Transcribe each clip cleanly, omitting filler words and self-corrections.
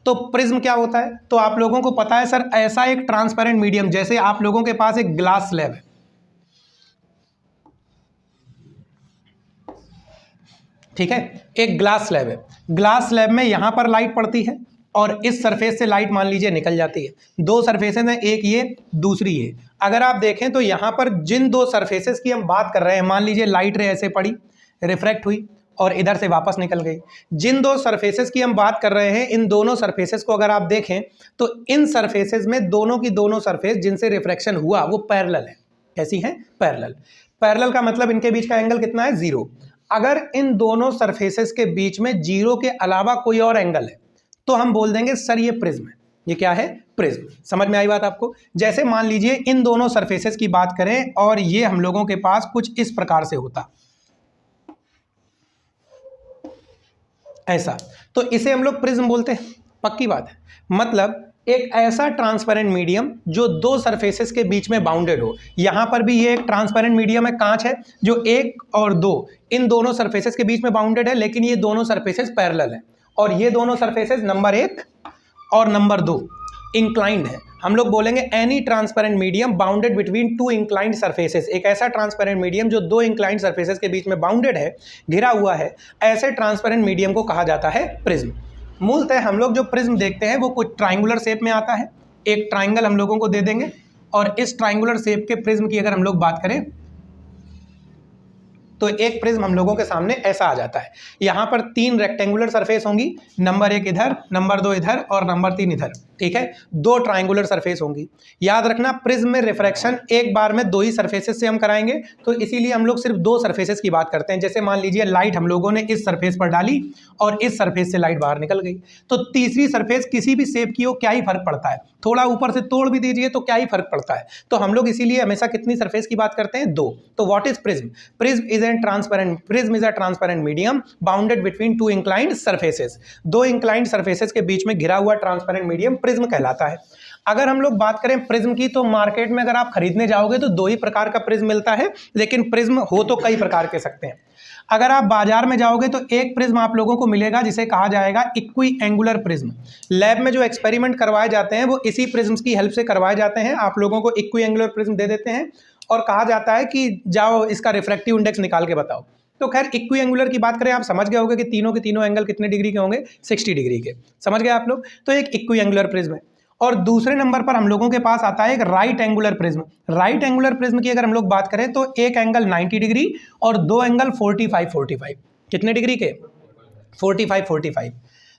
तो प्रिज्म क्या होता है, तो आप लोगों को पता है सर, ऐसा एक ट्रांसपेरेंट मीडियम, जैसे आप लोगों के पास एक ग्लास स्लैब है, ठीक है, एक ग्लास स्लैब है, ग्लास स्लैब में यहां पर लाइट पड़ती है और इस सरफेस से लाइट मान लीजिए निकल जाती है। दो सरफेसेस हैं, एक ये दूसरी ये। अगर आप देखें तो यहां पर जिन दो सरफेसेस की हम बात कर रहे हैं, मान लीजिए लाइट रे ऐसे पड़ी, रिफ्रैक्ट हुई और इधर से वापस निकल गई। जिन दो सरफेसेस की हम बात कर रहे हैं, इन दोनों सरफेसेस को अगर आप देखें तो इन सरफेसेस में दोनों की दोनों सरफेस जिनसे रिफ्रैक्शन हुआ वो पैरेलल है। कैसी हैं? पैरेलल। पैरेलल का मतलब इनके बीच का एंगल कितना है? 0। अगर इन दोनों सरफेसेस के बीच में 0 के अलावा कोई और एंगल है तो हम बोल देंगे सर ये प्रिज्म है। ये क्या है? प्रिज्म। समझ में आई बात आपको? जैसे मान लीजिए इन दोनों सरफेसेस की बात करें और ये हम लोगों के पास कुछ इस प्रकार से होता, ऐसा, तो इसे हम लोग प्रिज्म बोलते हैं। पक्की बात है। मतलब एक ऐसा ट्रांसपेरेंट मीडियम जो दो सरफेसेस के बीच में बाउंडेड हो। यहां पर भी ये एक ट्रांसपेरेंट मीडियम है, कांच है, जो एक और दो इन दोनों सरफेसेस के बीच में बाउंडेड है, लेकिन ये दोनों सरफेसेस पैरेलल है और ये दोनों सरफेसेस नंबर 1 और नंबर 2 इंक्लाइंड है। हम लोग बोलेंगे any transparent medium bounded between two inclined surfaces. एक ऐसा ट्रांसपेरेंट मीडियम जो दो इंक्लाइंड सरफेसेस के बीच में बाउंडेड है, घिरा हुआ है, ऐसे ट्रांसपेरेंट मीडियम को कहा जाता है प्रिज्म। मूलतः हम लोग जो प्रिज्म देखते हैं वो कुछ ट्राइंगुलर शेप में आता है। एक ट्राइंगल हम लोगों को दे देंगे और इस ट्राइंगुलर शेप के प्रिज्म की अगर हम लोग बात करें तो एक प्रिज्म हम लोगों के सामने ऐसा आ जाता है। यहां पर 3 रेक्टेंगुलर सरफेस होंगी, नंबर 1 इधर, नंबर 2 इधर और नंबर 3 इधर, ठीक है। 2 ट्राइंगुलर सरफेस होंगी। याद रखना प्रिज्म में रिफ्रैक्शन एक बार में 2 ही सरफेसेस से हम कराएंगे, तो इसीलिए हम लोग सिर्फ 2 सरफेसेस की बात करते हैं। जैसे मान लीजिए लाइट हम लोगों ने इस सरफेस पर डाली और इस सरफेस से लाइट बाहर निकल गई, तो तीसरी सरफेस किसी भी शेप की हो क्या ही फर्क पड़ता है, थोड़ा ऊपर से तोड़ भी दीजिए तो क्या ही फर्क पड़ता है। तो हम लोग इसीलिए हमेशा कितनी सरफेस की बात करते हैं? 2। तो what is prism? Prism is an transparent, prism is a transparent medium bounded between 2 inclined surfaces. 2 inclined surfaces के बीच में घिरा हुआ ट्रांसपेरेंट मीडियम प्रिज्म कहलाता है। अगर हम लोग बात करें प्रिज्म की, तो मार्केट में अगर आप खरीदने जाओगे तो 2 ही प्रकार का प्रिज्म मिलता है, लेकिन प्रिज्म हो तो कई प्रकार के सकते हैं। अगर आप बाजार में जाओगे तो एक प्रिज्म आप लोगों को मिलेगा जिसे कहा जाएगा इक्वी एंगुलर प्रिज्म। लैब में जो एक्सपेरिमेंट करवाए जाते हैं वो इसी प्रिज्म की हेल्प से करवाए जाते हैं। आप लोगों को इक्वी एंगुलर प्रिज्म दे देते हैं और कहा जाता है कि जाओ इसका रिफ्रैक्टिव इंडेक्स निकाल के बताओ। तो खैर इक्वी एंगुलर की बात करें, आप समझ गए होंगे कि तीनों के तीनों एंगल कितने डिग्री के होंगे? 60 डिग्री के। समझ गए आप लोग? तो एक इक्वी एंगुलर प्रिज्म है। और दूसरे नंबर पर हम लोगों के पास आता है एक right angular prism. Right angular prism की अगर हम लोग बात करें तो एक एंगल 90 डिग्री और 2 एंगल 45 कितने डिग्री के? 45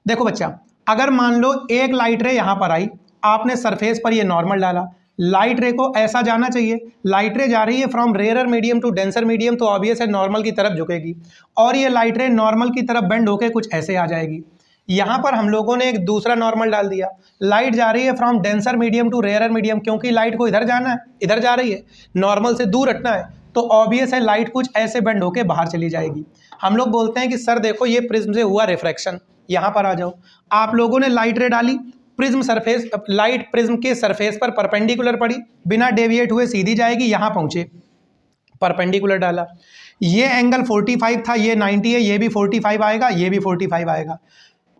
देखो बच्चा, अगर मान लो एक लाइट रे यहां पर आई, आपने सरफेस पर ये नॉर्मल डाला, लाइट रे को ऐसा जाना चाहिए, लाइट रे जा रही है from rare medium to denser medium, तो ऑब्वियस है नॉर्मल की तरफ झुकेगी और ये लाइट रे नॉर्मल की तरफ बेंड होकर कुछ ऐसे आ जाएगी। यहां पर हम लोगों ने एक दूसरा नॉर्मल डाल दिया, लाइट जा रही है from denser medium to rare medium, क्योंकि लाइट को इधर जाना है, इधर जा रही है, नॉर्मल से दूर हटना है, तो ऑब्वियस है लाइट कुछ ऐसे बेंड होकर बाहर चली जाएगी। हम लोग बोलते हैं कि सर देखो ये प्रिज्म से हुआ रिफ्रैक्शन। यहां पर आ जाओ, आप लोगों ने लाइट रे डाली, प्रिज्म सरफेस, लाइट प्रिज्म के सरफेस पर परपेंडिकुलर पड़ी, बिना डेविएट हुए सीधी जाएगी, यहां पहुंचे, परपेंडिकुलर डाला, ये एंगल 45 था, ये 90 है, ये भी 45 आएगा, ये भी 45 आएगा।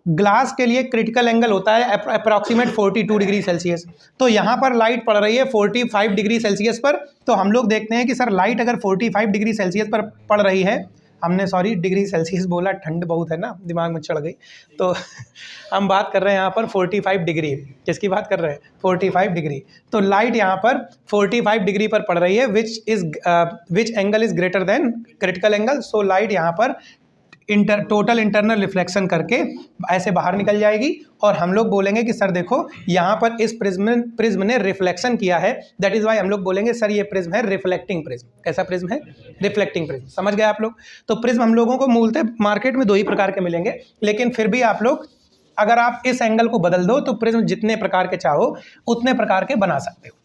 ग्लास के लिए क्रिटिकल एंगल होता है अप्रॉक्सीमेट 42 डिग्री सेल्सियस। तो यहाँ पर लाइट पड़ रही है 45 डिग्री सेल्सियस पर, तो हम लोग देखते हैं कि सर लाइट अगर 45 डिग्री सेल्सियस पर पड़ रही है, हमने सॉरी डिग्री सेल्सियस बोला, ठंड बहुत है ना, दिमाग में चढ़ गई, तो हम बात कर रहे हैं यहाँ पर 45 डिग्री। किसकी बात कर रहे हैं? 45 डिग्री। तो लाइट यहाँ पर 45 डिग्री पर पड़ रही है, which angle is greater than critical angle. So light यहाँ पर टोटल इंटरनल रिफ्लेक्शन करके ऐसे बाहर निकल जाएगी और हम लोग बोलेंगे कि सर देखो यहाँ पर इस प्रिज्म ने रिफ्लेक्शन किया है, दैट इज वाई हम लोग बोलेंगे सर ये प्रिज्म है रिफ्लेक्टिंग प्रिज्म। कैसा प्रिज्म है? Reflecting prism. समझ गए आप लोग? तो प्रिज्म हम लोगों को मूलतः मार्केट में 2 ही प्रकार के मिलेंगे, लेकिन फिर भी आप लोग अगर आप इस एंगल को बदल दो तो प्रिज्म जितने प्रकार के चाहो उतने प्रकार के बना सकते हो।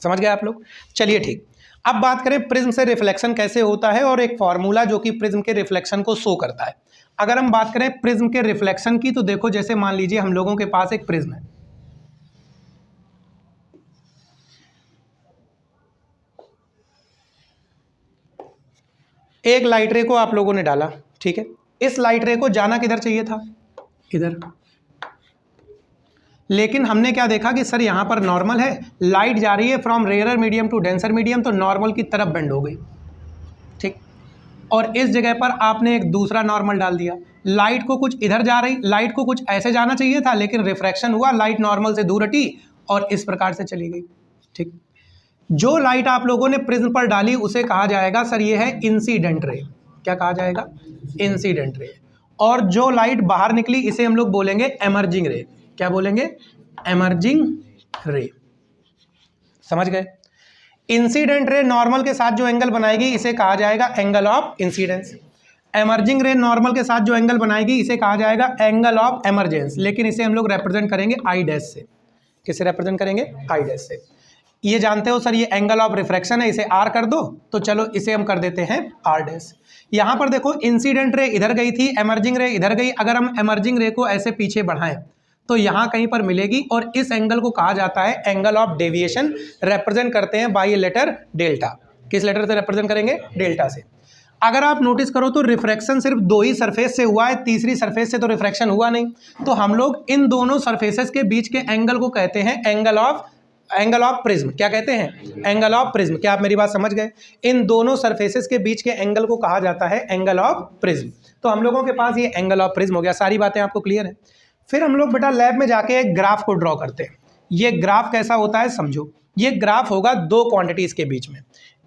समझ गए आप लोग? चलिए ठीक। अब बात करें प्रिज्म से रिफ्लेक्शन कैसे होता है और एक फार्मूला जो कि प्रिज्म के रिफ्लेक्शन को शो करता है। अगर हम बात करें प्रिज्म के रिफ्लेक्शन की, तो देखो जैसे मान लीजिए हम लोगों के पास एक प्रिज्म है, एक लाइट रे को आप लोगों ने डाला, ठीक है, इस लाइट रे को जाना किधर चाहिए था? इधर। लेकिन हमने क्या देखा कि सर यहाँ पर नॉर्मल है, लाइट जा रही है from rarer medium to denser medium, तो नॉर्मल की तरफ बेंड हो गई, ठीक। और इस जगह पर आपने एक दूसरा नॉर्मल डाल दिया, लाइट को कुछ इधर जा रही, लाइट को कुछ ऐसे जाना चाहिए था, लेकिन रिफ्रैक्शन हुआ, लाइट नॉर्मल से दूर हटी और इस प्रकार से चली गई, ठीक। जो लाइट आप लोगों ने प्रिज्म पर डाली उसे कहा जाएगा सर ये है इंसिडेंट रे। क्या कहा जाएगा? Incident ray. और जो लाइट बाहर निकली इसे हम लोग बोलेंगे एमर्जिंग रे। क्या बोलेंगे? एमर्जिंग रे। समझ गए? इंसिडेंट रे नॉर्मल के साथ जो एंगल बनाएगी इसे कहा जाएगा एंगल ऑफ इंसिडेंस। एमर्जिंग रे नॉर्मल के साथ जो एंगल बनाएगी इसे कहा जाएगा एंगल ऑफ एमर्जेंस, लेकिन इसे हम लोग रिप्रेजेंट करेंगे आई डैश से। किसे रिप्रेजेंट करेंगे? आई डैश से। ये जानते हो सर ये एंगल ऑफ रिफ्रैक्शन है, इसे आर कर दो, तो चलो इसे हम कर देते हैं आर डैश। यहाँ पर देखो इंसिडेंट रे इधर गई थी, एमर्जिंग रे इधर गई, अगर हम एमर्जिंग रे को ऐसे पीछे बढ़ाएं तो यहाँ कहीं पर मिलेगी, और इस एंगल को कहा जाता है एंगल ऑफ डेविएशन, रिप्रेजेंट करते हैं बाय लेटर डेल्टा। किस लेटर से रिप्रेजेंट करेंगे? डेल्टा से। अगर आप नोटिस करो तो रिफ्रैक्शन सिर्फ दो ही सरफेस से हुआ है, तीसरी सरफेस से तो रिफ्रैक्शन हुआ नहीं, तो हम लोग इन दोनों सरफेसेस के बीच के एंगल को कहते हैं एंगल ऑफ प्रिज्म। क्या कहते हैं? Angle of prism. क्या आप मेरी बात समझ गए? इन दोनों सरफेसेस के बीच के एंगल को कहा जाता है एंगल ऑफ प्रिज्म। तो हम लोगों के पास ये एंगल ऑफ प्रिज्म हो गया। सारी बातें आपको क्लियर है? फिर हम लोग बेटा लैब में जाके एक ग्राफ को ड्रॉ करते हैं। ये ग्राफ कैसा होता है समझो। ये ग्राफ होगा दो क्वांटिटीज के बीच में।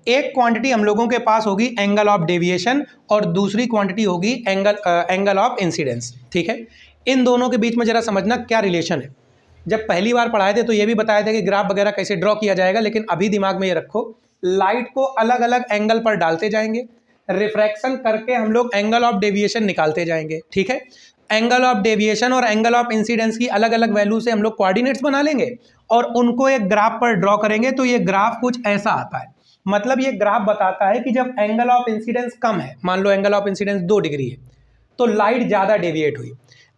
एक क्वांटिटी हम लोगों के पास होगी एंगल ऑफ डेविएशन और दूसरी क्वांटिटी होगी एंगल ऑफ इंसिडेंस, ठीक है। इन दोनों के बीच में जरा समझना क्या रिलेशन है। जब पहली बार पढ़ाए थे तो ये भी बताया था कि ग्राफ वगैरह कैसे ड्रॉ किया जाएगा, लेकिन अभी दिमाग में ये रखो, लाइट को अलग अलग एंगल पर डालते जाएंगे, रिफ्रैक्शन करके हम लोग एंगल ऑफ डेविएशन निकालते जाएंगे, ठीक है। एंगल ऑफ डेविएशन और एंगल ऑफ इंसिडेंस की अलग अलग वैल्यू से हम लोग कोऑर्डिनेट्स बना लेंगे और उनको एक ग्राफ पर ड्रॉ करेंगे, तो ये ग्राफ कुछ ऐसा आता है। मतलब ये ग्राफ बताता है कि जब एंगल ऑफ इंसिडेंस कम है, मान लो एंगल ऑफ इंसिडेंस 2 डिग्री है, तो लाइट ज़्यादा डेविएट हुई।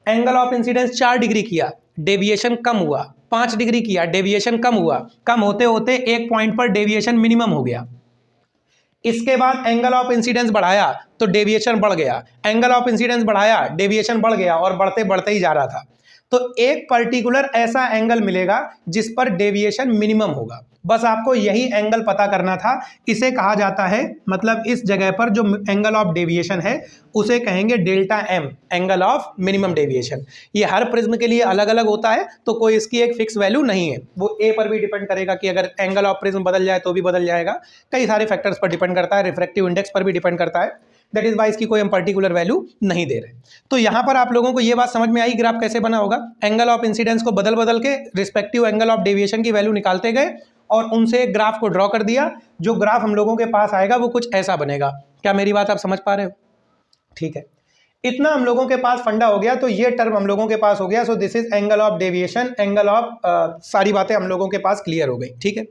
एंगल ऑफ इंसिडेंस 4 डिग्री किया, डेविएशन कम हुआ। 5 डिग्री किया, डेविएशन कम हुआ। कम होते होते एक पॉइंट पर डेविएशन मिनिमम हो गया। इसके बाद एंगल ऑफ इंसिडेंस बढ़ाया तो डेविएशन बढ़ गया, एंगल ऑफ इंसिडेंस बढ़ाया, डेविएशन बढ़ गया, और बढ़ते बढ़ते ही जा रहा था। तो एक पर्टिकुलर ऐसा एंगल मिलेगा जिस पर डेविएशन मिनिमम होगा। बस आपको यही एंगल पता करना था। इसे कहा जाता है, मतलब इस जगह पर जो एंगल ऑफ डेविएशन है उसे कहेंगे delta M, angle of minimum deviation. ये हर प्रिज्म के लिए अलग अलग होता है, तो कोई इसकी एक फिक्स वैल्यू नहीं है। वो ए पर भी डिपेंड करेगा कि अगर एंगल ऑफ प्रिज्म बदल जाए तो भी बदल जाएगा, कई सारे फैक्टर्स पर डिपेंड करता है, रिफ्रैक्टिव इंडेक्स पर भी डिपेंड करता है। दैट इज वाई इसकी कोई हम पर्टिकुलर वैल्यू नहीं दे रहे। तो यहाँ पर आप लोगों को ये बात समझ में आई ग्राफ कैसे बना होगा। एंगल ऑफ इंसिडेंस को बदल बदल के रिस्पेक्टिव एंगल ऑफ डेविएशन की वैल्यू निकालते गए और उनसे एक ग्राफ को ड्रॉ कर दिया। जो ग्राफ हम लोगों के पास आएगा वो कुछ ऐसा बनेगा। क्या मेरी बात आप समझ पा रहे हो? ठीक है, इतना हम लोगों के पास फंडा हो गया। तो ये टर्म हम लोगों के पास हो गया। So this is angle of deviation, angle of सारी बातें हम लोगों के पास क्लियर हो गई, ठीक है।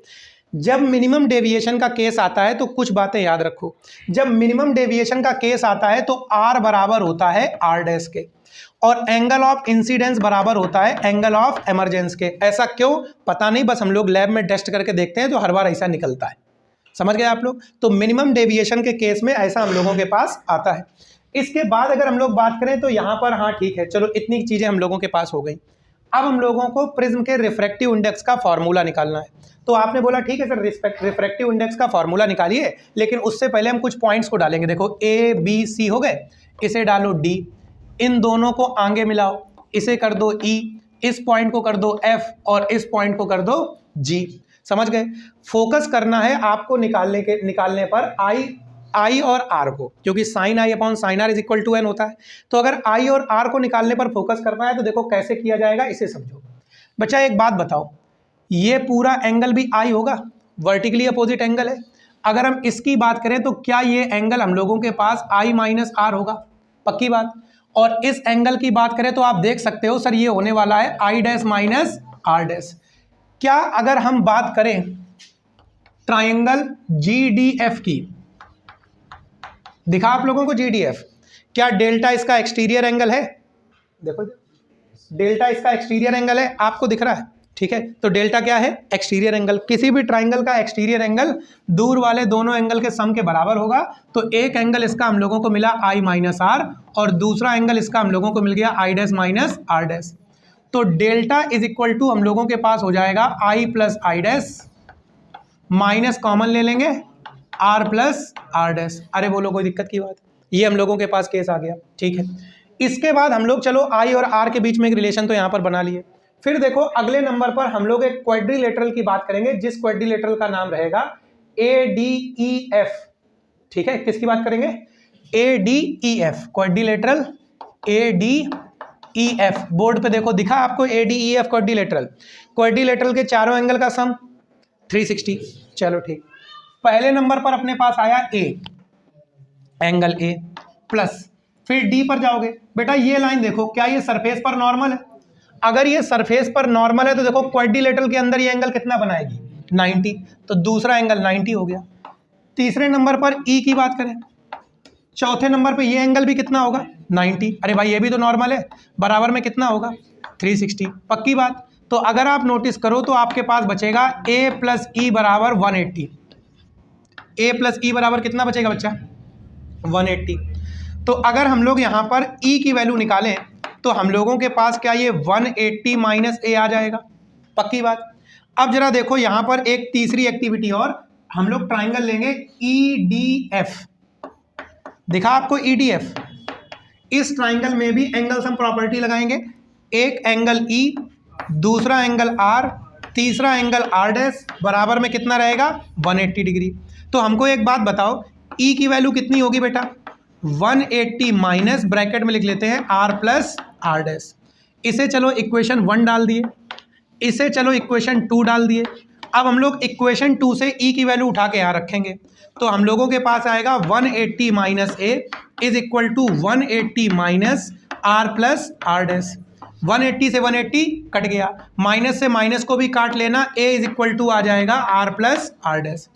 जब मिनिमम डेविएशन का केस आता है तो कुछ बातें याद रखो। जब मिनिमम डेविएशन का केस आता है तो आर बराबर होता है आर डैश के, और एंगल ऑफ इंसिडेंस बराबर होता है एंगल ऑफ एमर्जेंस के। ऐसा क्यों पता नहीं, बस हम लोग लैब में टेस्ट करके देखते हैं तो हर बार ऐसा निकलता है। समझ गए आप लोग? तो मिनिमम डेविएशन के केस में ऐसा हम लोगों के पास आता है। इसके बाद अगर हम लोग बात करें तो यहाँ पर, हाँ ठीक है, चलो इतनी चीजें हम लोगों के पास हो गई। अब हम लोगों को प्रिज्म के रिफ्रैक्टिव इंडेक्स का फॉर्मूला निकालना है। तो आपने बोला ठीक है सर रिफ्रैक्टिव इंडेक्स का फॉर्मूला निकालिए, लेकिन उससे पहले हम कुछ पॉइंट्स को डालेंगे। देखो ए बी सी हो गए, इसे डालो डी, इन दोनों को आगे मिलाओ, इसे कर दो ई, इस पॉइंट को कर दो एफ और इस पॉइंट को कर दो जी। समझ गए? फोकस करना है आपको निकालने पर आई और आर को, क्योंकि sine I upon sine R is equal to N होता है। तो अगर आई और आर को निकालने पर फोकस करना है तो देखो कैसे किया जाएगा, इसे समझो। बच्चा एक बात बताओ, ये पूरा एंगल भी आई होगा, वर्टिकली अपोजिट एंगल है। अगर हम इसकी बात करें तो क्या ये एंगल हम लोगों के पास आई माइनस आर होगा? पक्की बात। और इस एंगल की बात करें तो आप देख सकते हो सर ये होने वाला है I dash minus R dash. क्या अगर हम बात करें ट्रायंगल GDF की, दिखा आप लोगों को GDF, क्या डेल्टा इसका एक्सटीरियर एंगल है? देखो डेल्टा इसका एक्सटीरियर एंगल है, आपको दिख रहा है, ठीक है। तो डेल्टा क्या है? Exterior angle. किसी भी ट्राइंगल का एक्सटीरियर एंगल दूर वाले दोनों एंगल के सम के बराबर होगा। तो एक एंगल इसका हम लोगों को मिला आई माइनस आर और दूसरा एंगल इसका हम लोगों को मिल गया I dash minus R dash. तो डेल्टा इज इक्वल टू हम लोगों के पास हो जाएगा I plus I dash minus common ले लेंगे आर प्लस आर डैश। अरे बोलो कोई दिक्कत की बात? ये हम लोगों के पास केस आ गया, ठीक है। इसके बाद हम लोग चलो आई और आर के बीच में एक रिलेशन तो यहाँ पर बना लिए। फिर देखो अगले नंबर पर हम लोग एक क्वाड्रिलेटरल की बात करेंगे, जिस क्वाड्रिलेटरल का नाम रहेगा ADEF, ठीक है। किसकी बात करेंगे? ADEF, quadrilateral ADEF। बोर्ड पे देखो दिखा आपको ADEF क्वाड्रिलेटरल। क्वाड्रिलेटरल के चारों एंगल का सम 360। चलो ठीक, पहले नंबर पर अपने पास आया A, एंगल A प्लस, फिर D पर जाओगे। बेटा ये लाइन देखो, क्या ये सरफेस पर नॉर्मल है? अगर ये सरफेस पर नॉर्मल है तो देखो क्वाड्रिलेटरल के अंदर ये एंगल कितना बनाएगी? 90, तो दूसरा एंगल 90 हो गया। तीसरे नंबर पर E की बात करें, चौथे नंबर पे ये एंगल भी कितना होगा? 90। अरे भाई ये भी तो नॉर्मल है, बराबर में कितना होगा? 360। पक्की बात। तो अगर आप नोटिस करो तो आपके पास बचेगा A प्लस E बराबर 180। A प्लस E बराबर कितना बचेगा बच्चा? 180। तो अगर हम लोग यहाँ पर E की वैल्यू निकालें तो हम लोगों के पास क्या ये 180 माइनस A आ जाएगा? पक्की बात। अब जरा देखो यहाँ पर एक तीसरी एक्टिविटी और, हम लोग ट्राइंगल लेंगे EDF। दिखा आपको EDF? इस ट्राइंगल में भी एंगल सम प्रॉपर्टी लगाएंगे। एक एंगल E, दूसरा एंगल R, तीसरा एंगल R डैश, बराबर में कितना रहेगा? 180 डिग्री। तो हमको एक बात बताओ, E की वैल्यू कितनी होगी बेटा? 180 माइनस ब्रैकेट में लिख लेते हैं R प्लस R डैश। इसे चलो इक्वेशन 1 डाल दिए, इसे चलो इक्वेशन 2 डाल दिए। अब हम लोग इक्वेशन 2 से E की वैल्यू उठा के यहाँ रखेंगे, तो हम लोगों के पास आएगा 180 minus A is equal to 180 minus R plus R dash. 180 से 180 कट गया, माइनस से माइनस को भी काट लेना, A इज इक्वल टू आ जाएगा R प्लस R डैश।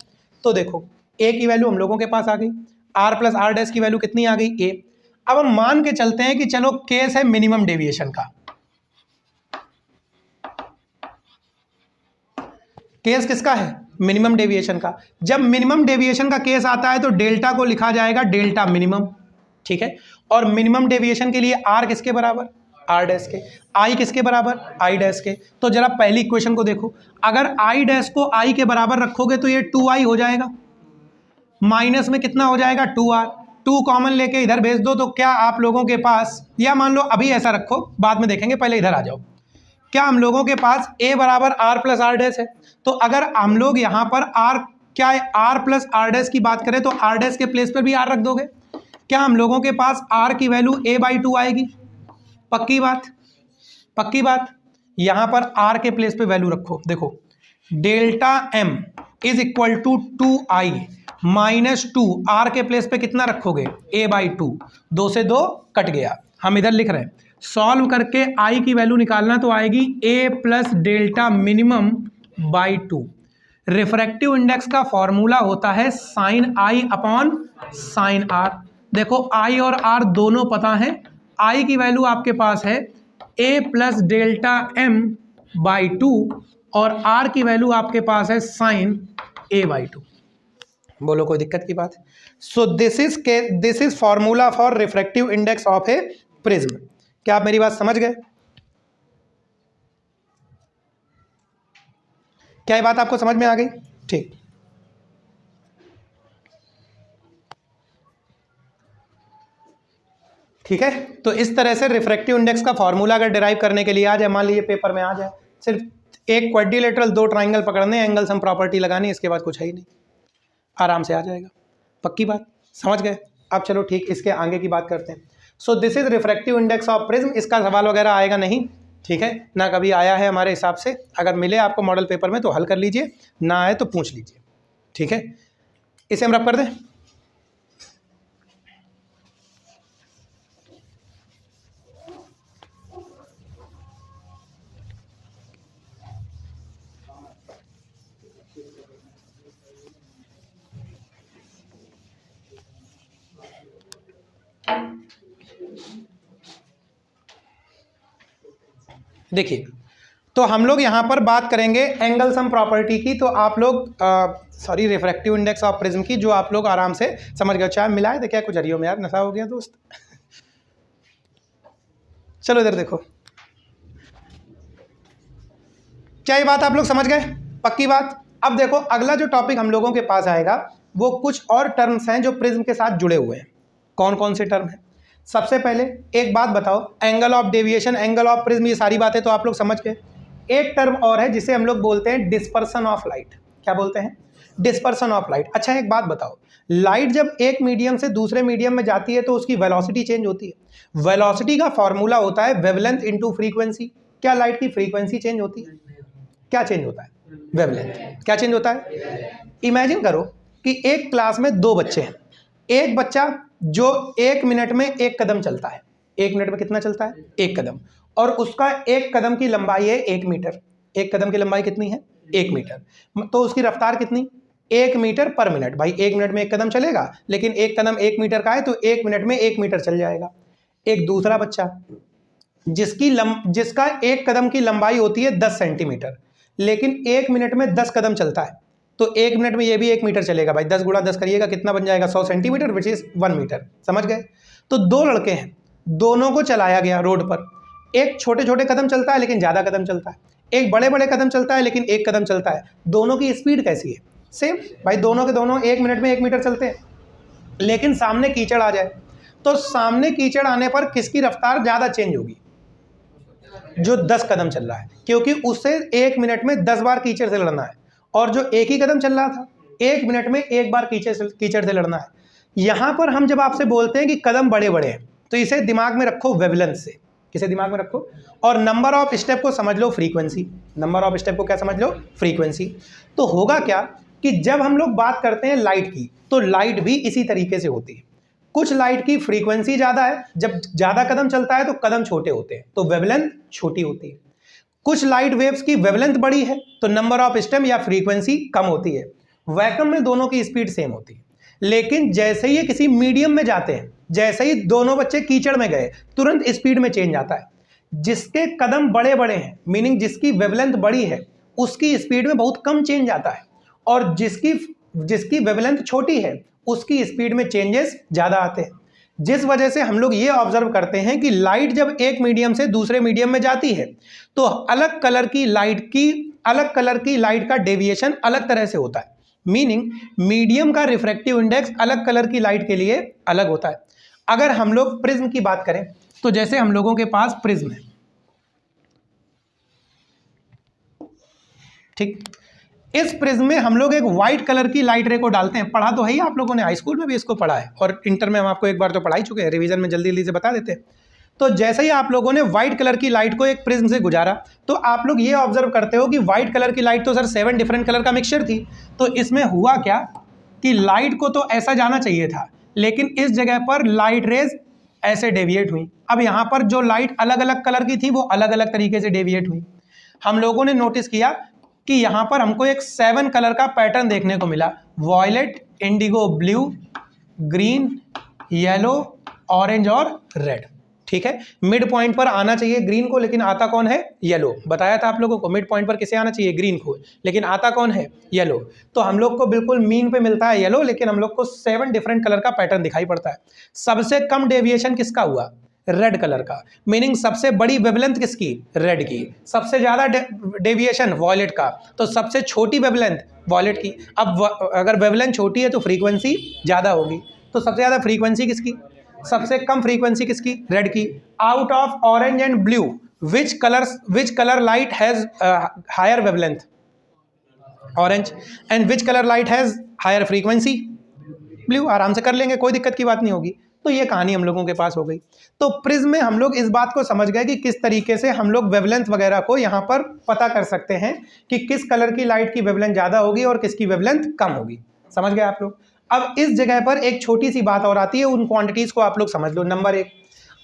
तो देखो A की वैल्यू हम लोगों के पास आ गई, R प्लस R डैश की वैल्यू कितनी आ गई? A। अब हम मान के चलते हैं कि चलो केस है मिनिमम डेविएशन का। केस किसका है? मिनिमम डेविएशन का। जब मिनिमम डेविएशन का केस आता है तो डेल्टा को लिखा जाएगा डेल्टा मिनिमम, ठीक है। और मिनिमम डेविएशन के लिए R किसके बराबर? R डैश के। I किसके बराबर? I डैश के। तो जरा पहली इक्वेशन को देखो, अगर I डैश को I के बराबर रखोगे तो ये 2I हो जाएगा, माइनस में कितना हो जाएगा? 2R। 2 कॉमन लेके इधर भेज दो तो क्या आप लोगों के पास, या मान लो अभी ऐसा रखो, बाद में देखेंगे, पहले इधर आ जाओ, क्या हम लोगों के पास A बराबर R प्लस R डैश है? तो अगर हम लोग यहाँ पर R, क्या है, R प्लस R डैश की बात करें तो R डैश के प्लेस पर भी R रख दोगे, क्या हम लोगों के पास R की वैल्यू A/2 आएगी? पक्की बात, पक्की बात। यहाँ पर R के प्लेस पे वैल्यू रखो, देखो delta M is equal to 2I minus 2, R के प्लेस पे कितना रखोगे? A/2। 2 से 2 कट गया, हम इधर लिख रहे हैं। सॉल्व करके I की वैल्यू निकालना तो आएगी A plus delta minimum by 2। Refractive index का फॉर्मूला होता है sine I upon sine R। देखो I और R दोनों पता है, I की वैल्यू आपके पास है A plus delta M by 2 और R की वैल्यू आपके पास है साइन A/2। बोलो कोई दिक्कत की बात? So this is formula for refractive index of A prism. क्या आप मेरी बात समझ गए? क्या ये बात आपको समझ में आ गई? ठीक, ठीक है। तो इस तरह से रिफ्रैक्टिव इंडेक्स का फॉर्मूला अगर डिराइव करने के लिए आ जाए, मान लीजिए पेपर में आ जाए, सिर्फ एक क्वाड्रिलेटरल 2 ट्राइंगल पकड़ने, एंगल सम प्रॉपर्टी लगानी, इसके बाद कुछ है ही नहीं, आराम से आ जाएगा। पक्की बात, समझ गए? अब चलो ठीक, इसके आगे की बात करते हैं। So this is refractive index of prism. इसका सवाल वगैरह आएगा नहीं, ठीक है ना, कभी आया है हमारे हिसाब से। अगर मिले आपको मॉडल पेपर में तो हल कर लीजिए, ना आए तो पूछ लीजिए, ठीक है। इसे हम रब कर दें। देखिए, तो हम लोग यहाँ पर बात करेंगे एंगल सम प्रॉपर्टी की। तो आप लोग sorry refractive index of prism की, जो आप लोग आराम से समझ गए। चाय मिलाए थे क्या कुछ हरियो में? यार नशा हो गया दोस्त। चलो इधर देखो, क्या ये बात आप लोग समझ गए? पक्की बात। अब देखो अगला जो टॉपिक हम लोगों के पास आएगा वो कुछ और टर्म्स हैं जो प्रिज्म के साथ जुड़े हुए हैं। कौन कौन से टर्म हैं? सबसे पहले एक बात बताओ, angle of deviation, angle of prism, ये सारी बातें तो आप लोग समझ गए। एक टर्म और है जिसे हम लोग बोलते हैं डिस्पर्सन ऑफ लाइट। क्या बोलते हैं? Dispersion of light. अच्छा एक बात बताओ, लाइट जब एक मीडियम से दूसरे मीडियम में जाती है तो उसकी वेलोसिटी चेंज होती है। वेलोसिटी का फॉर्मूला होता है वेवलेंथ इनटू फ्रीक्वेंसी। क्या लाइट की फ्रीक्वेंसी चेंज होती है? क्या चेंज होता है? वेवलेंथ। क्या चेंज होता है? इमेजिन करो कि एक क्लास में दो बच्चे हैं। एक बच्चा जो 1 मिनट में 1 कदम चलता है, 1 मिनट में कितना चलता है? 1 कदम, और उसका 1 कदम की लंबाई है 1 मीटर। 1 कदम की लंबाई कितनी है? 1 मीटर। तो उसकी रफ्तार कितनी? 1 मीटर पर मिनट। भाई 1 मिनट में 1 कदम चलेगा, लेकिन 1 कदम 1 मीटर का है तो 1 मिनट में 1 मीटर चल जाएगा। एक दूसरा बच्चा जिसका 1 कदम की लंबाई होती है 10 सेंटीमीटर, लेकिन 1 मिनट में 10 कदम चलता है, तो 1 मिनट में ये भी 1 मीटर चलेगा। भाई 10 गुणा 10 करिएगा कितना बन जाएगा? 100 सेंटीमीटर, विच इज 1 मीटर। समझ गए? तो दो लड़के हैं, दोनों को चलाया गया रोड पर। एक छोटे छोटे कदम चलता है लेकिन ज़्यादा कदम चलता है, एक बड़े बड़े कदम चलता है लेकिन 1 कदम चलता है। दोनों की स्पीड कैसी है? सेम। भाई दोनों के दोनों 1 मिनट में 1 मीटर चलते हैं, लेकिन सामने कीचड़ आ जाए तो सामने कीचड़ आने पर किसकी रफ्तार ज़्यादा चेंज होगी? जो 10 कदम चल रहा है, क्योंकि उसे 1 मिनट में 10 बार कीचड़ से लड़ना है, और जो एक ही कदम चल रहा था 1 मिनट में 1 बार कीचड़ से लड़ना है। यहां पर हम जब आपसे बोलते हैं कि कदम बड़े बड़े हैं तो इसे दिमाग में रखो वेवलेंथ से। किसे दिमाग में रखो? और नंबर ऑफ स्टेप को समझ low frequency. Number of step को क्या समझ लो? फ्रीक्वेंसी। तो होगा क्या कि जब हम लोग बात करते हैं लाइट की, तो लाइट भी इसी तरीके से होती है। कुछ लाइट की फ्रीक्वेंसी ज़्यादा है, जब ज़्यादा कदम चलता है तो कदम छोटे होते हैं, तो वेवलेंथ छोटी होती है। कुछ लाइट वेव्स की वेवलेंथ बड़ी है तो नंबर ऑफ स्टेप या फ्रीक्वेंसी कम होती है। वैक्यूम में दोनों की स्पीड सेम होती है, लेकिन जैसे ही ये किसी मीडियम में जाते हैं, जैसे ही दोनों बच्चे कीचड़ में गए, तुरंत स्पीड में चेंज आता है। जिसके कदम बड़े बड़े हैं, मीनिंग जिसकी वेवलेंथ बड़ी है, उसकी स्पीड में बहुत कम चेंज आता है, और जिसकी वेवलेंथ छोटी है उसकी स्पीड में चेंजेस ज़्यादा आते हैं। जिस वजह से हम लोग ये ऑब्जर्व करते हैं कि लाइट जब एक मीडियम से दूसरे मीडियम में जाती है तो अलग कलर की लाइट का डेविएशन अलग तरह से होता है। मीनिंग मीडियम का रिफ्रैक्टिव इंडेक्स अलग कलर की लाइट के लिए अलग होता है। अगर हम लोग प्रिज्म की बात करें तो जैसे हम लोगों के पास प्रिज्म है, ठीक, इस प्रिज्म में हम लोग एक व्हाइट कलर की लाइट रे को डालते हैं। पढ़ा तो है ही, आप लोगों ने हाई स्कूल में भी इसको पढ़ा है, और इंटर में हम आपको एक बार तो पढ़ा ही चुके हैं, रिवीजन में जल्दी जल्दी से बता देते हैं। तो जैसे ही आप लोगों ने व्हाइट कलर की लाइट को एक प्रिज्म से गुजारा, तो आप लोग ये ऑब्जर्व करते हो कि व्हाइट कलर की लाइट तो सर 7 डिफरेंट कलर का मिक्सचर थी। तो इसमें हुआ क्या कि लाइट को तो ऐसा जाना चाहिए था, लेकिन इस जगह पर लाइट रेज ऐसे डेविएट हुई। अब यहाँ पर जो लाइट अलग अलग कलर की थी वो अलग अलग तरीके से डेविएट हुई। हम लोगों ने नोटिस किया कि यहाँ पर हमको एक 7 कलर का पैटर्न देखने को मिला, violet, indigo blue, green, yellow, orange और रेड। ठीक है, मिड पॉइंट पर आना चाहिए ग्रीन को, लेकिन आता कौन है? येलो। बताया था आप लोगों को मिड पॉइंट पर किसे आना चाहिए? ग्रीन को, लेकिन आता कौन है? येलो। तो हम लोग को बिल्कुल मीन पे मिलता है येलो, लेकिन हम लोग को 7 डिफरेंट कलर का पैटर्न दिखाई पड़ता है। सबसे कम डेविएशन किसका हुआ? रेड कलर का। मीनिंग सबसे बड़ी वेवलेंथ किसकी? रेड की। सबसे ज़्यादा डेविएशन वॉयलेट का। तो सबसे छोटी वेवलेंथ वॉयलेट की। अब अगर वेवलेंथ छोटी है तो फ्रीक्वेंसी ज़्यादा होगी, तो सबसे ज़्यादा फ्रीक्वेंसी किसकी? सबसे कम फ्रीक्वेंसी किसकी? रेड की। Out of orange and blue which colour light has higher wavelength? Orange. And which colour light has higher frequency? Blue. आराम से कर लेंगे, कोई दिक्कत की बात नहीं होगी। तो ये कहानी हम लोगों के पास हो गई। तो प्रिज्म में हम लोग इस बात को समझ गए कि किस तरीके से हम लोग वेवलेंथ वगैरह को यहाँ पर पता कर सकते हैं कि किस कलर की लाइट की वेवलेंथ ज़्यादा होगी और किसकी वेवलेंथ कम होगी। समझ गए आप लोग? अब इस जगह पर एक छोटी सी बात और आती है, उन क्वांटिटीज़ को आप लोग समझ लो। नंबर 1,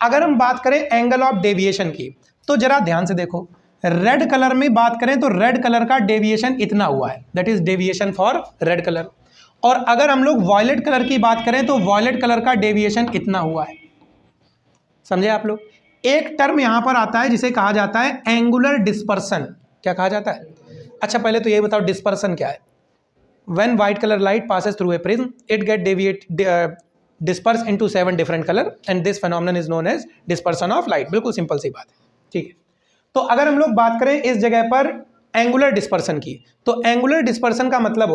अगर हम बात करें एंगल ऑफ डेविएशन की, तो जरा ध्यान से देखो। रेड कलर में बात करें तो रेड कलर का डेविएशन इतना हुआ है, that is deviation for red colour. और अगर हम लोग वॉयलेट कलर की बात करें तो वॉयलेट कलर का डेविएशन इतना हुआ है। समझे आप लोग? एक टर्म यहां पर आता है जिसे कहा जाता है एंगुलर डिस्पर्सन। क्या कहा जाता है? अच्छा पहले तो ये बताओ डिस्पर्सन क्या है? When white colour light passes through a prism it get disperse into 7 different colour and this phenomenon is known as dispersion of light. बिल्कुल सिंपल सी बात है, ठीक है। तो अगर हम लोग बात करें इस जगह पर एंगुलर डिस्पर्सन की। तो एंगुलर डिस्पर्सन का मतलब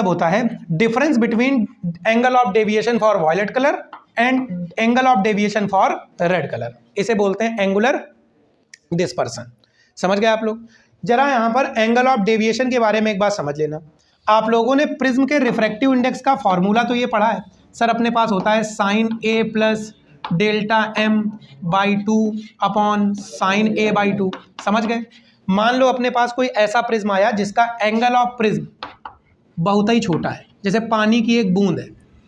होता है difference between angle of deviation for violet colour and angle of deviation for red colour. इसे बोलते हैं एंगुलर डिस्पर्सन। समझ गए आप लोग? जरा यहाँ पर एंगल ऑफ डेविएशन के बारे में एक बात समझ लेना। आप लोगों ने प्रिज्म के रिफ्रैक्टिव इंडेक्स का फॉर्मूला तो ये पढ़ा है सर, अपने पास होता है sine A plus delta M by 2 upon sine A by 2। समझ गए? मान लो अपने पास कोई ऐसा प्रिज्म आया जिसका एंगल ऑफ प्रिज्म बहुत ही छोटा है, जैसे पानी की एक बूंद है,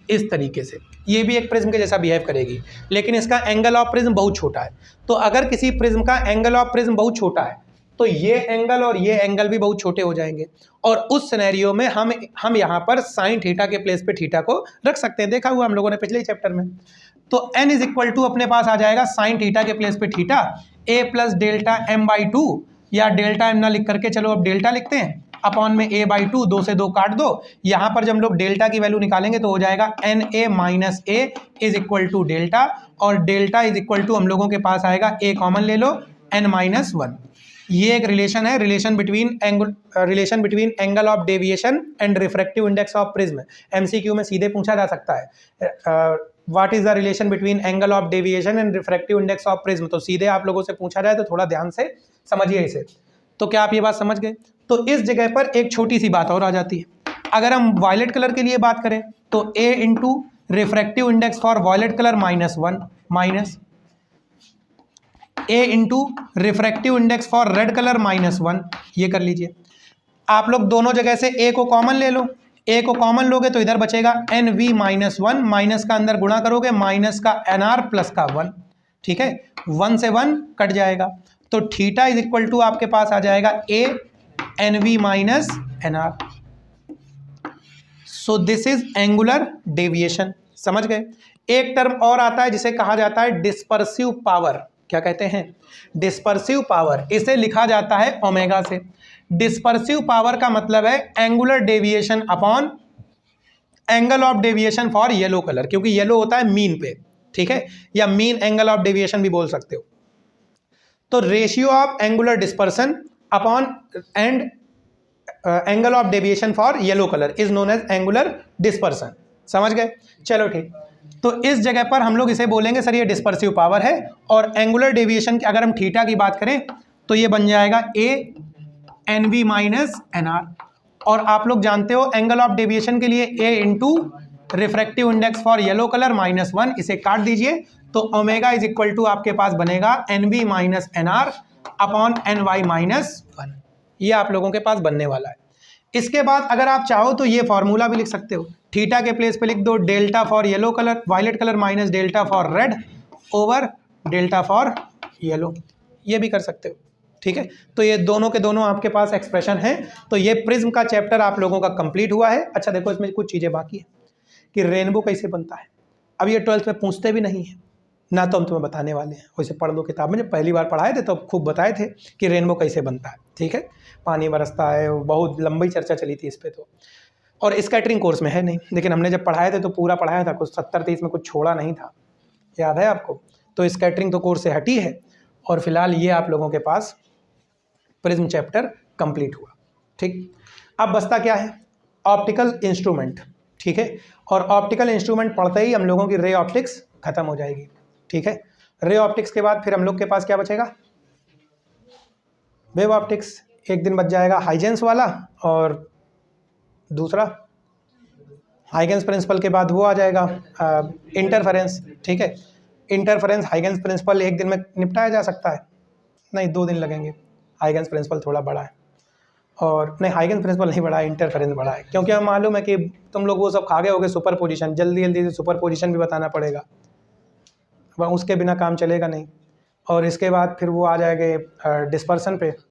इस तरीके से ये भी एक प्रिज्म के जैसा बिहेव करेगी, लेकिन इसका एंगल ऑफ प्रिज्म बहुत छोटा है। तो अगर किसी प्रिज्म का एंगल ऑफ प्रिज्म बहुत छोटा है तो ये एंगल और ये एंगल भी बहुत छोटे हो जाएंगे, और उस सिनेरियो में हम यहाँ पर साइन थीटा के प्लेस पे थीटा को रख सकते हैं, देखा हुआ हम लोगों ने पिछले ही चैप्टर में। तो n इज इक्वल टू अपने पास आ जाएगा साइन थीटा के प्लेस पे theta a plus delta M by 2, या डेल्टा एम ना लिख करके चलो अब डेल्टा लिखते हैं, अपॉन में a बाई 2, 2 से 2 काट दो। यहाँ पर जब हम लोग डेल्टा की वैल्यू निकालेंगे तो हो जाएगा N A minus A is equal to delta, और डेल्टा इज इक्वल टू हम लोगों के पास आएगा a कॉमन ले लो n माइनस 1। ये एक रिलेशन है, relation between angle of deviation and refractive index of prism. MCQ में सीधे पूछा जा सकता है what is the relation between angle of deviation and refractive index of prism. तो सीधे आप लोगों से पूछा जाए तो थोड़ा ध्यान से समझिए इसे। तो क्या आप ये बात समझ गए? तो इस जगह पर एक छोटी सी बात और आ जाती है। अगर हम वायलेट कलर के लिए बात करें तो a into refractive index for violet colour -1 minus a into refractive index for red colour -1, ये कर लीजिए। आप लोग दोनों जगह से a को कॉमन ले लो, a को कॉमन लोगे तो इधर बचेगा NV माइनस 1, माइनस का अंदर गुणा करोगे माइनस का NR प्लस का 1, ठीक है, 1 से 1 कट जाएगा। तो थीटा इज इक्वल टू आपके पास आ जाएगा a NV minus NR। So this is angular deviation. समझ गए? एक टर्म और आता है जिसे कहा जाता है डिस्पर्सिव पावर। क्या कहते हैं? Dispersive power. इसे लिखा जाता है ओमेगा से। डिस्पर्सिव पावर का मतलब है angular deviation upon angle of deviation for yellow colour, क्योंकि येलो होता है मीन पे, ठीक है, या मीन एंगल ऑफ डेविएशन भी बोल सकते हो। तो ratio of angular dispersion upon and angle of deviation for yellow colour is known as angular dispersion. समझ गए? चलो ठीक। तो इस जगह पर हम लोग इसे बोलेंगे सर ये डिस्पर्सिव पावर है, और एंगुलर डेविएशन की अगर हम थीटा की बात करें तो ये बन जाएगा a NV माइनस NR। और आप लोग जानते हो एंगल ऑफ डेविएशन के लिए a into refractive index for yellow colour -1, इसे काट दीजिए तो ओमेगा इज इक्वल टू आपके पास बनेगा NV minus NR upon NY minus 1। ये आप लोगों के पास बनने वाला है। इसके बाद अगर आप चाहो तो ये फॉर्मूला भी लिख सकते हो, थीटा के प्लेस पे लिख दो delta for yellow colour violet colour minus delta for red over delta for yellow, ये भी कर सकते हो, ठीक है। तो ये दोनों के दोनों आपके पास एक्सप्रेशन है। तो ये प्रिज्म का चैप्टर आप लोगों का कंप्लीट हुआ है। अच्छा देखो, इसमें कुछ चीज़ें बाकी है कि रेनबो कैसे बनता है। अब ये 12th में पूछते भी नहीं है ना, तो हम तुम्हें बताने वाले हैं। वैसे पढ़ लो किताब में, जब पहली बार पढ़ाए थे तो खूब बताए थे कि रेनबो कैसे बनता है, ठीक है। पानी बरसता है, बहुत लंबी चर्चा चली थी इस पर तो, और स्कैटरिंग कोर्स में है नहीं, लेकिन हमने जब पढ़ाए थे तो पूरा पढ़ाया था, कुछ 70-30 में कुछ छोड़ा नहीं था, याद है आपको। तो स्कैटरिंग तो कोर्स से हटी है, और फिलहाल ये आप लोगों के पास प्रिज्म चैप्टर कंप्लीट हुआ, ठीक। अब बचता क्या है? ऑप्टिकल इंस्ट्रूमेंट, ठीक है। और ऑप्टिकल इंस्ट्रूमेंट पढ़ते ही हम लोगों की रे ऑप्टिक्स खत्म हो जाएगी, ठीक है। रे ऑप्टिक्स के बाद फिर हम लोग के पास क्या बचेगा? Wave optics. एक दिन बच जाएगा हाइजेंस वाला, और दूसरा हाइगेंस प्रिंसिपल के बाद वो आ जाएगा इंटरफेरेंस, ठीक है। इंटरफेरेंस हाइगेंस प्रिंसिपल एक दिन में निपटाया जा सकता है? नहीं, 2 दिन लगेंगे। हाइगेंस प्रिंसिपल थोड़ा बड़ा है, और नहीं, हाइगेंस प्रिंसिपल नहीं बड़ा है, इंटरफेरेंस बड़ा है, क्योंकि हमें मालूम है कि तुम लोग वो सब खा गए होगे सुपर पोजिशन। जल्दी जल्दी से सुपर पोजिशन भी बताना पड़ेगा, वह उसके बिना काम चलेगा नहीं। और इसके बाद फिर वो आ जाएंगे डिस्पर्सन पे।